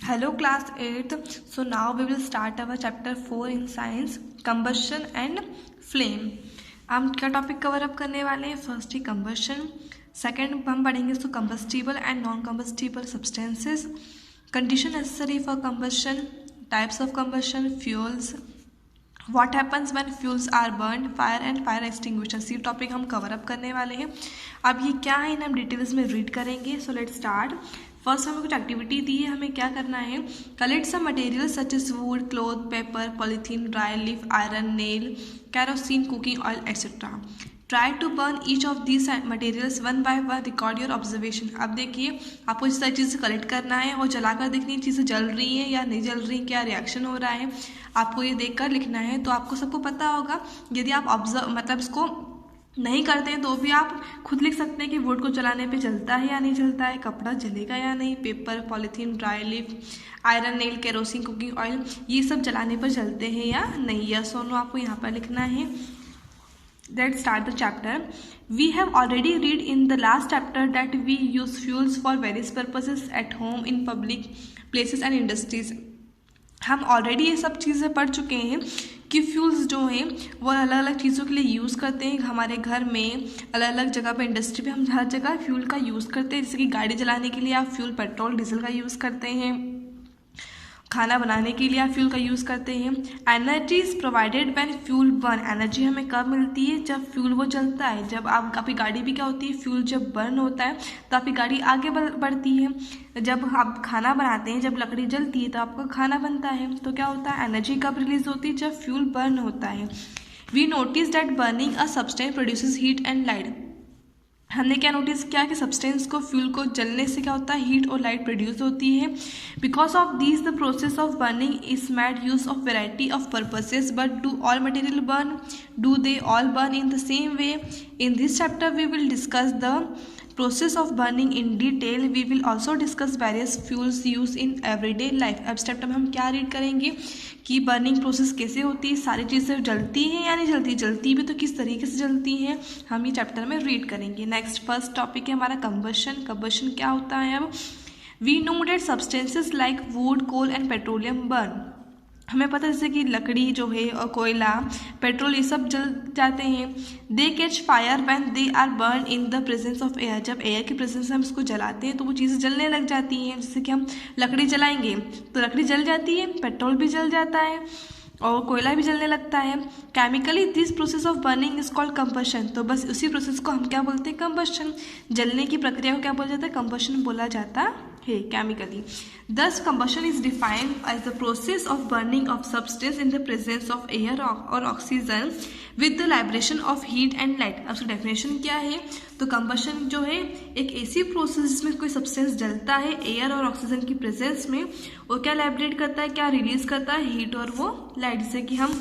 Hello class 8th. So now we will start our chapter 4 in science, combustion and flame. हम क्या topic cover up करने वाले हैं? First ही combustion, second हम पढ़ेंगे इसको combustible and non combustible substances, condition necessary for combustion, types of combustion, fuels, what happens when fuels are burn, fire and fire extinguishers. ये topic हम कवर अप करने वाले हैं। अब ये क्या है, इन्हें हम डिटेल्स में रीड करेंगे। So let's start. फर्स्ट हमें कुछ एक्टिविटी दी है, हमें क्या करना है? Collect some material such as wood, cloth, paper, polythene, dry leaf, iron, nail, kerosene, cooking oil etcetera. Try to burn each of these materials one by one, record your observation. अब देखिए, आपको इस सारी चीज़ें कलेक्ट करना है और जलाकर देखनी चीज़ें जल रही हैं या नहीं जल रही, क्या रिएक्शन हो रहा है, आपको ये देखकर लिखना है। तो आपको सबको पता होगा, यदि आप ऑब्जर्व मतलब इसको नहीं करते हैं तो भी आप खुद लिख सकते हैं कि वुड को जलाने पे जलता है या नहीं जलता है, कपड़ा जलेगा या नहीं, paper, polythene, dry leaf, iron, nail, kerosene, cooking oil, ये सब जलाने पर जलते हैं या नहीं। यस और नो आपको यहाँ पर लिखना है। Let's start the chapter. We have already read in the last chapter that we use fuels for various purposes at home, in public places and industries. हम ऑलरेडी ये सब चीज़ें पढ़ चुके हैं कि फ्यूल्स जो हैं वो अलग अलग चीज़ों के लिए यूज़ करते हैं। हमारे घर में अलग अलग जगह पे, इंडस्ट्री पे, हम हर जगह फ्यूल का यूज़ करते हैं। जैसे कि गाड़ी जलाने के लिए आप फ्यूल पेट्रोल डीजल का यूज़ करते हैं, खाना बनाने के लिए आप फ्यूल का यूज़ करते हैं। Energy is provided when fuel burn. Energy हमें कब मिलती है? जब फ्यूल वो जलता है। जब आपकी गाड़ी भी क्या होती है, फ्यूल जब बर्न होता है तो आपकी गाड़ी आगे बढ़ती है। जब आप खाना बनाते हैं, जब लकड़ी जलती है तो आपका खाना बनता है। तो क्या होता है, एनर्जी कब रिलीज होती है? जब फ्यूल बर्न होता है। We notice that burning a substance produces heat and light. हमने क्या नोटिस किया कि सब्सटेंस को, फ्यूल को जलने से क्या होता है, हीट और लाइट प्रोड्यूस होती है। Because of this the process of burning is made use of variety of purposes, but do all material burn? Do they all burn in the same way? In this chapter we will discuss the process of burning in detail. We will also discuss various fuels use in everyday life. अब chapter में हम क्या read करेंगे कि burning process कैसे होती है, सारी चीज़ें जलती हैं या नहीं जलती, जलती भी तो किस तरीके से जलती हैं, हम ये चैप्टर में रीड करेंगे। नेक्स्ट फर्स्ट टॉपिक है हमारा कंबशन। कंबशन क्या होता है? अब we know that substances like wood, coal and petroleum burn. हमें पता है जैसे कि लकड़ी जो है और कोयला, पेट्रोल, ये सब जल जाते हैं। They catch fire when they are burn in the presence of air. जब एयर के प्रेजेंस में हम इसको जलाते हैं तो वो चीज़ें जलने लग जाती हैं। जैसे कि हम लकड़ी जलाएंगे तो लकड़ी जल जाती है, पेट्रोल भी जल जाता है और कोयला भी जलने लगता है। Chemically this process of burning is called combustion. तो बस उसी प्रोसेस को हम क्या बोलते हैं? कंबशन। जलने की प्रक्रिया को क्या बोला जाता है? कंबशन बोला जाता है chemically. Thus combustion is defined as the process of burning of substance in the presence of air or oxygen with the liberation of heat and light। अब उसकी डेफिनेशन क्या है? तो कंबशन जो है एक ऐसी प्रोसेस जिसमें कोई सब्सटेंस जलता है एयर और ऑक्सीजन की प्रेजेंस में, और क्या लाइब्रेट करता है, क्या रिलीज करता है? हीट और वो लाइट। जैसे कि हम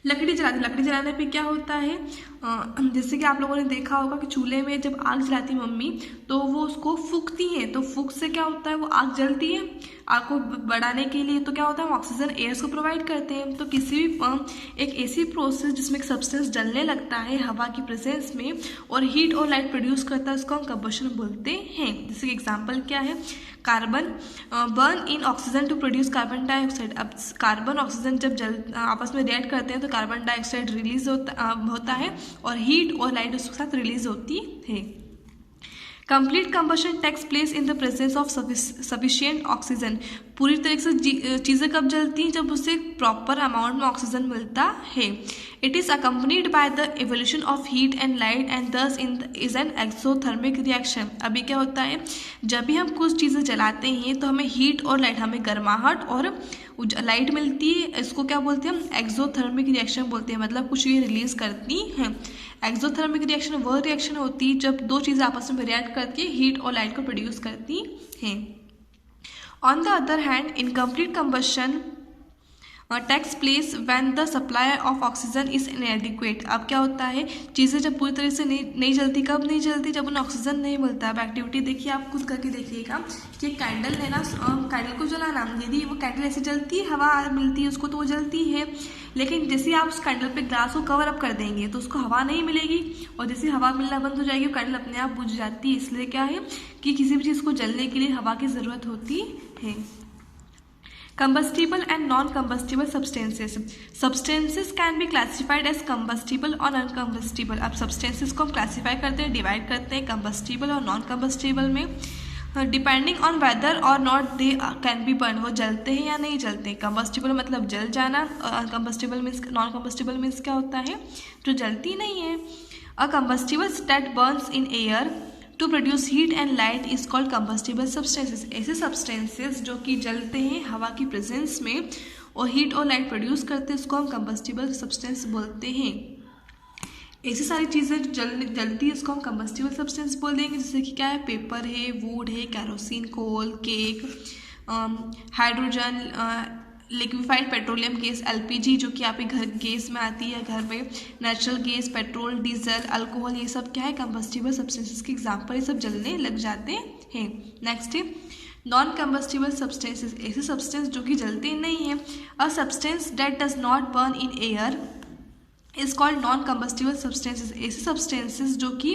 लकड़ी जलाते, लकड़ी जलाने पे क्या होता है, जैसे कि आप लोगों ने देखा होगा कि चूल्हे में जब आग जलाती मम्मी तो वो उसको फूकती हैं, तो फूक से क्या होता है, वो आग जलती है। आग को बढ़ाने के लिए तो क्या होता है, हम ऑक्सीजन एयर्स को प्रोवाइड करते हैं। तो किसी भी एक ऐसी प्रोसेस जिसमें एक सब्सटेंस जलने लगता है हवा की प्रेजेंस में और हीट और लाइट प्रोड्यूस करता है, उसको हम कंबशन बोलते हैं। जैसे कि एग्जाम्पल क्या है, carbon burn in oxygen to produce carbon dioxide. अब कार्बन ऑक्सीजन जब आपस में रिएक्ट करते हैं तो कार्बन डाइऑक्साइड रिलीज होता है और हीट और लाइट उसके साथ रिलीज होती है। Complete combustion takes place in the presence of sufficient oxygen. पूरी तरीके से चीज़ें कब जलती हैं? जब उसे प्रॉपर अमाउंट में ऑक्सीजन मिलता है। It is accompanied by the evolution of heat and light and दस इज एन एक्सोथर्मिक रिएक्शन। अभी क्या होता है, जब भी हम कुछ चीज़ें जलाते हैं तो हमें हीट और लाइट, हमें गर्माहट और लाइट मिलती है। इसको क्या बोलते हैं हम? एक्सोथर्मिक रिएक्शन बोलते हैं। मतलब कुछ ये रिलीज करती हैं। एक्सोथर्मिक रिएक्शन वह रिएक्शन होती है जब दो चीज़ें आपस में रिएक्ट करके हीट और लाइट को प्रोड्यूस करती हैं। On the other hand, incomplete combustion takes place when the supply of oxygen is inadequate. अब क्या होता है, चीज़ें जब पूरी तरह से नहीं जलती, कब नहीं जलती, जब उन्हें ऑक्सीजन नहीं मिलता। अब एक्टिविटी देखिए, आप खुद करके देखिएगा कि कैंडल है ना, कैंडल को जलाना, यदि वो कैंडल ऐसे जलती है, हवा मिलती है उसको तो वो जलती है, लेकिन जैसे आप उस कैंडल पे ग्लास को कवर अप कर देंगे तो उसको हवा नहीं मिलेगी, और जैसे हवा मिलना बंद हो जाएगी कैंडल अपने आप बुझ जाती है। इसलिए क्या है कि किसी भी चीज़ को जलने के लिए हवा की ज़रूरत होती है। Combustible and non-combustible substances. Substances can be classified as combustible और uncombustible. अब substances को हम classify करते हैं, divide करते हैं combustible और non-combustible में, डिपेंडिंग ऑन वेदर और not they can be burn, वो जलते हैं या नहीं जलते। कंबस्टिबल मतलब जल जाना, uncombustible means, non combustible means क्या होता है, जो जलती नहीं है। A combustible that burns in air to produce heat and light is called combustible substances. ऐसे सब्सटेंसेस जो कि जलते हैं हवा की प्रेजेंस में और हीट और लाइट प्रोड्यूस करते हैं, उसको हम कंबस्टिबल सब्सटेंस बोलते हैं। ऐसी सारी चीज़ें जलती है इसको हम कंबस्टिबल सब्सटेंस बोल देंगे, जैसे कि क्या है, पेपर है, वुड है, kerosene, coal, coke, hydrogen, liquefied petroleum gas LPG जो कि आपके घर गैस में आती है घर में, natural gas, petrol, diesel, alcohol, ये सब क्या है कंबस्टिबल सब्सटेंसेस के एग्जाम्पल, ये सब जलने लग जाते हैं। नेक्स्ट है नॉन कंबस्टिबल सब्सटेंसेस, ऐसे सब्सटेंस जो कि जलते नहीं हैं। A substance that does not burn in air is called non combustible substances. ऐसे सब्सटेंसेस जो कि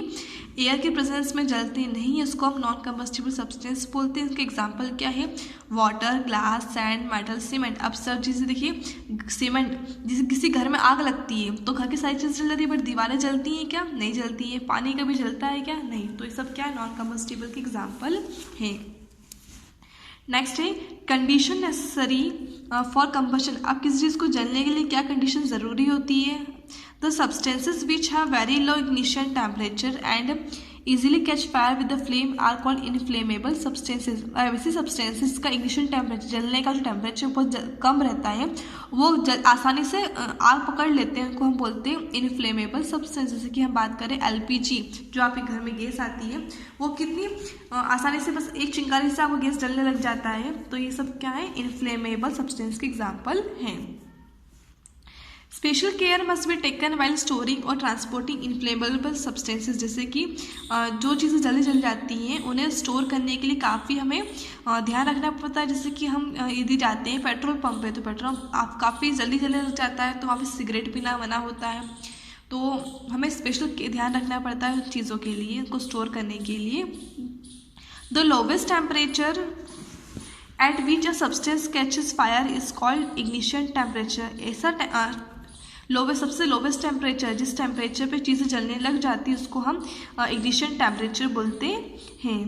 एयर के प्रेजेंस में जलते नहीं है, उसको हम नॉन कंबस्टिबल सब्सटेंस बोलते हैं। इसके एग्जांपल क्या है, water, glass, sand, metal, cement. अब सब चीज़ें देखिए, सीमेंट, जैसे किसी घर में आग लगती है तो घर की सारी चीज़ें जल जाती है, बट दीवारें जलती हैं क्या, नहीं जलती है। पानी कभी जलता है क्या, नहीं। तो ये सब क्या है, नॉन कंबस्टिबल के एग्जाम्पल है। नेक्स्ट है कंडीशन नेसेसरी फॉर कंबशन। अब किसी चीज़ को जलने के लिए क्या कंडीशन ज़रूरी होती है, the substances which have very low ignition temperature and easily catch fire with the flame are called inflammable substances. ऐसे सब्सटेंसेज का इग्निशन टेम्परेचर, जलने का जो टेम्परेचर बहुत कम रहता है, वो आसानी से आग पकड़ लेते हैं, उनको हम बोलते हैं इनफ्लेमेबल सब्सटेंस। जैसे कि हम बात करें LPG जो आपके घर में गैस आती है, वो कितनी आसानी से बस एक चिंगारी से आपको गैस जलने लग जाता है। तो ये सब क्या है, इनफ्लेमेबल सब्सटेंस के एग्जाम्पल हैं। Special care must be taken while storing और ट्रांसपोर्टिंग इनफ्लेमेबल सब्सटेंसेस। जैसे कि जो चीज़ें जल्दी जल जाती हैं उन्हें स्टोर करने के लिए काफ़ी हमें ध्यान रखना पड़ता है। जैसे कि हम यदि जाते हैं पेट्रोल पंप पे, तो पेट्रोल आप काफ़ी जल्दी जलने लग जाता है, तो वहाँ पे सिगरेट पीना मना होता है। तो हमें स्पेशल ध्यान रखना पड़ता है उन चीज़ों के लिए, उनको स्टोर करने के लिए। The lowest temperature at which a substance catches fire is called ignition temperature. ऐसा सबसे लोवेस्ट टेम्परेचर, जिस टेम्परेचर पे चीज़ें जलने लग जाती है, उसको हम इग्निशन टेम्परेचर बोलते हैं।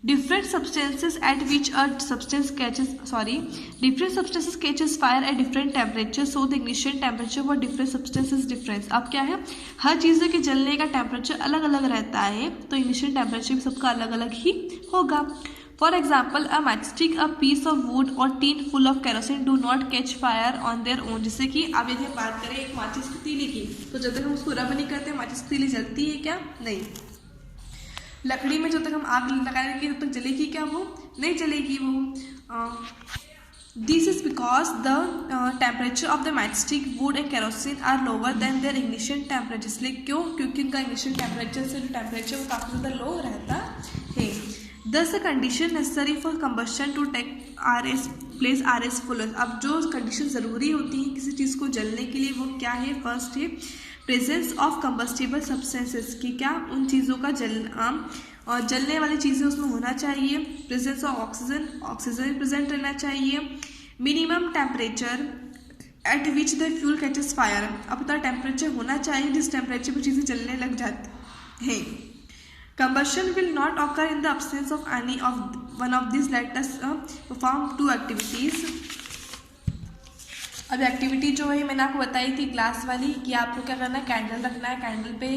Different substances eight which a substance different substances catches fire at different temperature, so the ignition temperature for different substances difference. अब क्या है, हर चीज़ के जलने का टेम्परेचर अलग अलग रहता है, तो इग्निशन टेम्परेचर भी सबका अलग अलग ही होगा। For example, a matchstick, a piece of wood और tin full of kerosene do not catch fire on their own. जैसे कि अब यदि हम बात करें एक माचिस की तीली की, तो जब तक हम उसको रब नहीं करते माचिस की तीली जलती है क्या, नहीं। लकड़ी में जब तक हम आग लगाएंगे तब तक जलेगी क्या, वो नहीं जलेगी। वो this is because the temperature of the matchstick, wood and kerosene are lower than their ignition temperature. इसलिए क्यों, क्योंकि उनका इग्निशन टेम्परेचर से जो टेम्परेचर वो काफ़ी ज़्यादा लो रहता है। Thus, the condition necessary for combustion to take place are as follows। अब जो कंडीशन ज़रूरी होती है किसी चीज़ को जलने के लिए, वो क्या है, फर्स्ट है प्रेजेंस ऑफ कंबस्टिबल सब्सटेंसेस, कि क्या उन चीज़ों का जलने वाली चीज़ें उसमें होना चाहिए। प्रेजेंस ऑफ ऑक्सीजन प्रेजेंट रहना चाहिए। Minimum temperature at which the fuel catches fire. अब उतना टेम्परेचर होना चाहिए जिस टेम्परेचर पर चीज़ें जलने लग जाती हैं। Combustion will not occur in the absence of any of one of these. Let us perform two activities. अब एक्टिविटी जो है मैंने आपको बताई थी ग्लास वाली, कि आपको क्या करना है, कैंडल रखना है, कैंडल पे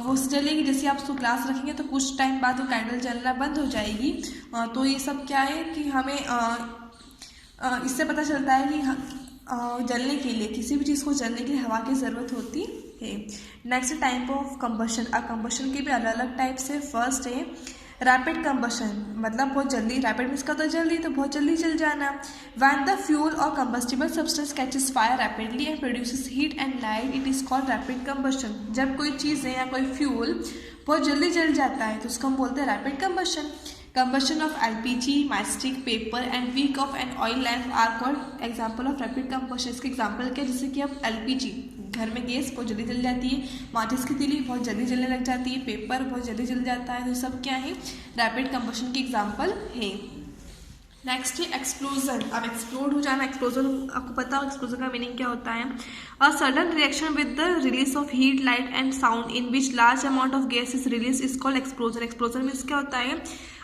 वो जलेगी। जैसे आप उसको ग्लास रखेंगे तो कुछ टाइम बाद वो कैंडल जलना बंद हो जाएगी। तो ये सब क्या है कि हमें इससे पता चलता है कि जलने के लिए, किसी भी चीज़ को जलने के लिए हवा की ज़रूरत होती है। Next type of combustion. अब कंबशन के भी अलग अलग टाइप्स है। फर्स्ट है रैपिड कंबशन मतलब बहुत जल्दी, रैपिड मीन्स का तो जल्दी, तो बहुत जल्दी जल जाना। व्हेन द फ्यूल और combustible substance catches fire rapidly and produces heat and light, it is called rapid combustion. जब कोई चीज़ है या कोई फ्यूल बहुत जल्दी जल जाता है तो उसको हम बोलते हैं rapid combustion. Combustion of LPG, matchstick, paper and wick of an oil lamp are called example of rapid combustion. इसके एग्जाम्पल क्या, जैसे कि अब एलपीजी, घर में गैस बहुत जल्दी जल जाती है, माचिस की तीली बहुत जल्दी जलने लग जाती है, पेपर बहुत जल्दी जल जाता है, तो सब क्या है, रैपिड कंबशन की एग्जाम्पल है। नेक्स्ट है एक्सप्लोजन। अब एक्सप्लोड हो जाना, एक्सप्लोजन आपको पता हो एक्सप्लोजन का मीनिंग क्या होता है, a sudden reaction with the release of heat, light and sound in which large amount of gas is release is called explosion. Explosion means क्या होता है,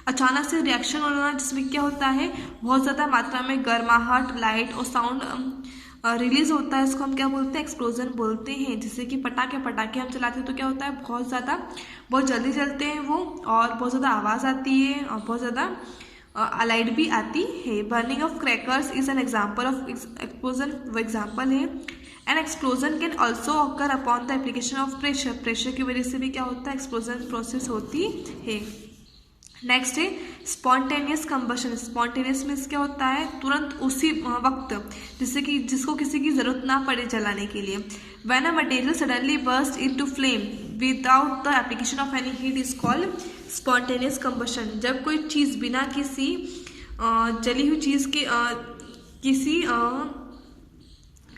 अचानक से रिएक्शन होना जिसमें क्या होता है, बहुत ज़्यादा मात्रा में गर्माहट, लाइट और साउंड रिलीज होता है, इसको हम क्या बोलते हैं, एक्सप्लोजन बोलते हैं। जैसे कि पटाखे हम चलाते हैं तो क्या होता है, बहुत जल्दी जलते हैं वो, और बहुत ज़्यादा आवाज़ आती है और बहुत ज़्यादा लाइट भी आती है। Burning of crackers is an example of explosion, वो एग्जाम्पल है। N explosion can also occur upon the application of pressure की वजह से भी क्या होता है, एक्सप्लोजन प्रोसेस होती है। नेक्स्ट है स्पॉन्टेनियस कंबशन। स्पॉन्टेनियस मीन्स क्या होता है, तुरंत उसी वक्त, जैसे कि जिसको किसी की ज़रूरत ना पड़े जलाने के लिए। When a material suddenly burst into flame without the application of any heat is called spontaneous combustion. जब कोई चीज़ बिना किसी जली हुई चीज़ के किसी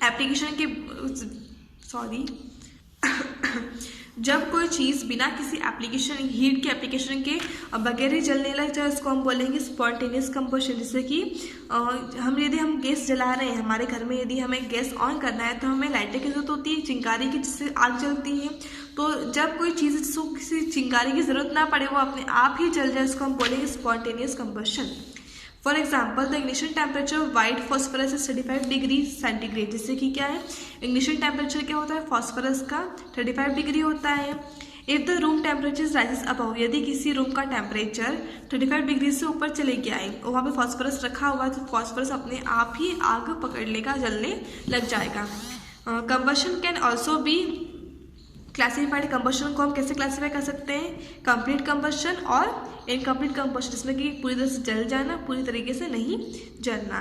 एप्लीकेशन के जब कोई चीज़ बिना किसी एप्लीकेशन, हीट के एप्लीकेशन के बगैर ही जलने लग जाए, उसको हम बोलेंगे स्पॉन्टेनियस कंबशन। जैसे कि यदि हम गैस जला रहे हैं, हमारे घर में यदि हमें गैस ऑन करना है तो हमें लाइटर की जरूरत होती है, चिंगारी की, जिससे आग जलती है। तो जब कोई चीज़ जिसको किसी चिंगारी की ज़रूरत ना पड़े, वो अपने आप ही जल जाए, उसको हम बोलेंगे spontaneous combustion. For example the ignition temperature of white phosphorus is 35 degree centigrade. जैसे कि क्या है, इग्निशन टेम्परेचर क्या होता है, फॉस्फरस का 35 डिग्री होता है। If the room temperature rises above, यदि किसी रूम का टेम्परेचर 35 डिग्री से ऊपर चले गया है और वहाँ पे फॉस्फरस रखा हुआ है, तो फॉस्फरस अपने आप ही आग पकड़ लेगा, जलने लग जाएगा। Combustion can also be classified. Combustion को हम कैसे क्लासीफाई कर सकते हैं, कंप्लीट कंबशन और इनकम्प्लीट कंबशन, जिसमें कि पूरी तरह से जल जाना, पूरी तरीके से नहीं जलना।